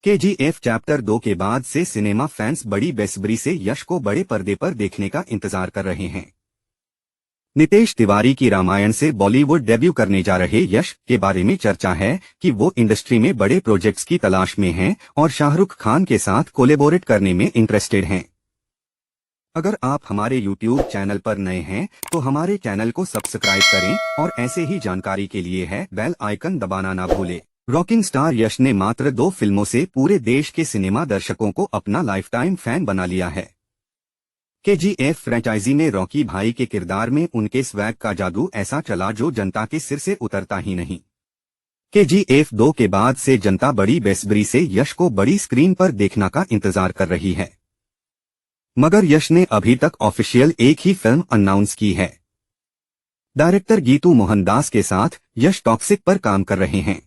KGF chapter 2 के बाद से सिनेमा फैंस बड़ी बेसब्री से यश को बड़े पर्दे पर देखने का इंतजार कर रहे हैं। नितेश तिवारी की रामायण से बॉलीवुड डेब्यू करने जा रहे यश के बारे में चर्चा है कि वो इंडस्ट्री में बड़े प्रोजेक्ट्स की तलाश में हैं और शाहरुख खान के साथ कोलैबोरेट करने में इंटरेस्टेड हैं। अगर आप हमारे YouTube चैनल पर नए हैं तो हमारे चैनल को सब्सक्राइब करें और ऐसे ही जानकारी के लिए है बेल आइकन दबाना ना भूलें। रॉकिंग स्टार यश ने मात्र 2 फिल्मों से पूरे देश के सिनेमा दर्शकों को अपना लाइफटाइम फैन बना लिया है। केजीएफ फ्रेंचाइजी में रॉकी भाई के किरदार में उनके स्वैग का जादू ऐसा चला जो जनता के सिर से उतरता ही नहीं। केजीएफ 2 के बाद से जनता बड़ी बेसब्री से यश को बड़ी स्क्रीन पर देखने का इंतजार कर रही है, मगर यश ने अभी तक ऑफिशियल एक ही फिल्म अनाउंस की है। डायरेक्टर गीतू मोहनदास के साथ यश टॉक्सिक पर काम कर रहे हैं।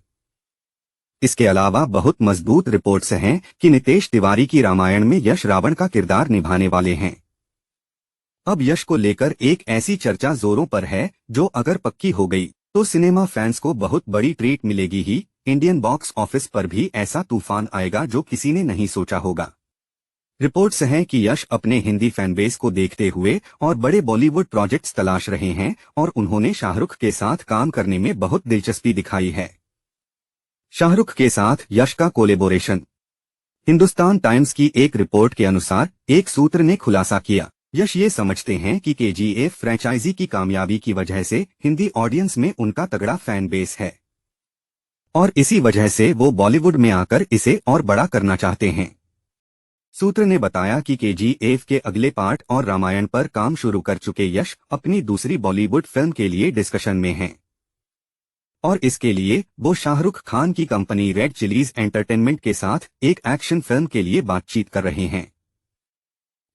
इसके अलावा बहुत मजबूत रिपोर्ट्स हैं कि नितेश तिवारी की रामायण में यश रावण का किरदार निभाने वाले हैं। अब यश को लेकर एक ऐसी चर्चा जोरों पर है जो अगर पक्की हो गई तो सिनेमा फैंस को बहुत बड़ी ट्रीट मिलेगी ही। इंडियन बॉक्स ऑफिस पर भी ऐसा तूफान आएगा जो किसी ने नहीं सोचा होगा। रिपोर्ट्स हैं कि यश अपने हिंदी फैनबेस को देखते हुए और बड़े बॉलीवुड प्रोजेक्ट्स तलाश रहे हैं और उन्होंने शाहरुख के साथ काम करने में बहुत दिलचस्पी दिखाई है। शाहरुख के साथ यश का कोलैबोरेशन। हिंदुस्तान टाइम्स की एक रिपोर्ट के अनुसार एक सूत्र ने खुलासा किया, यश ये समझते हैं कि केजीएफ फ्रेंचाइजी की कामयाबी की वजह से हिंदी ऑडियंस में उनका तगड़ा फैन बेस है और इसी वजह से वो बॉलीवुड में आकर इसे और बड़ा करना चाहते हैं। सूत्र ने बताया कि केजीएफ के अगले पार्ट और रामायण पर काम शुरू कर चुके यश अपनी दूसरी बॉलीवुड फिल्म के लिए डिस्कशन में हैं और इसके लिए वो शाहरुख खान की कंपनी रेड चिलीज एंटरटेनमेंट के साथ एक एक्शन फिल्म के लिए बातचीत कर रहे हैं।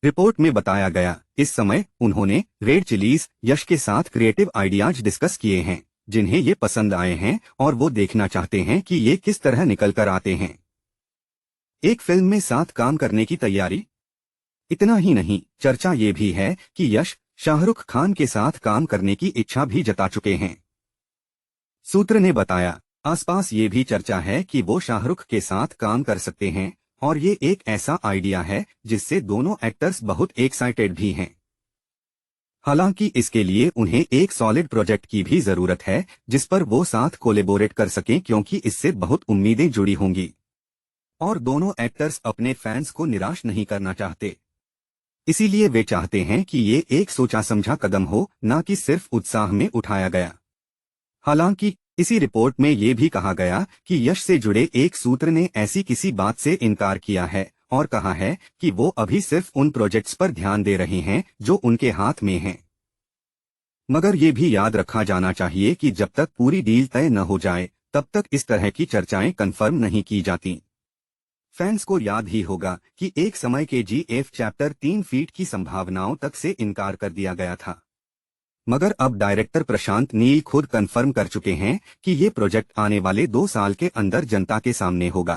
रिपोर्ट में बताया गया, इस समय उन्होंने रेड चिलीज यश के साथ क्रिएटिव आइडियाज डिस्कस किए हैं जिन्हें ये पसंद आए हैं और वो देखना चाहते हैं कि ये किस तरह निकल कर आते हैं। एक फिल्म में साथ काम करने की तैयारी। इतना ही नहीं, चर्चा ये भी है कि यश शाहरुख खान के साथ काम करने की इच्छा भी जता चुके हैं। सूत्र ने बताया, आसपास ये भी चर्चा है कि वो शाहरुख के साथ काम कर सकते हैं और ये एक ऐसा आइडिया है जिससे दोनों एक्टर्स बहुत एक्साइटेड भी हैं। हालांकि इसके लिए उन्हें एक सॉलिड प्रोजेक्ट की भी जरूरत है जिस पर वो साथ कोलैबोरेट कर सकें, क्योंकि इससे बहुत उम्मीदें जुड़ी होंगी और दोनों एक्टर्स अपने फैंस को निराश नहीं करना चाहते। इसीलिए वे चाहते हैं कि ये एक सोचा समझा कदम हो, ना कि सिर्फ उत्साह में उठाया गया। हालांकि इसी रिपोर्ट में ये भी कहा गया कि यश से जुड़े एक सूत्र ने ऐसी किसी बात से इनकार किया है और कहा है कि वो अभी सिर्फ उन प्रोजेक्ट्स पर ध्यान दे रहे हैं जो उनके हाथ में हैं। मगर ये भी याद रखा जाना चाहिए कि जब तक पूरी डील तय न हो जाए तब तक इस तरह की चर्चाएं कंफर्म नहीं की जाती। फैंस को याद ही होगा कि एक समय केजीएफ चैप्टर 3 फीट की संभावनाओं तक से इनकार कर दिया गया था, मगर अब डायरेक्टर प्रशांत नील खुद कंफर्म कर चुके हैं कि ये प्रोजेक्ट आने वाले 2 साल के अंदर जनता के सामने होगा।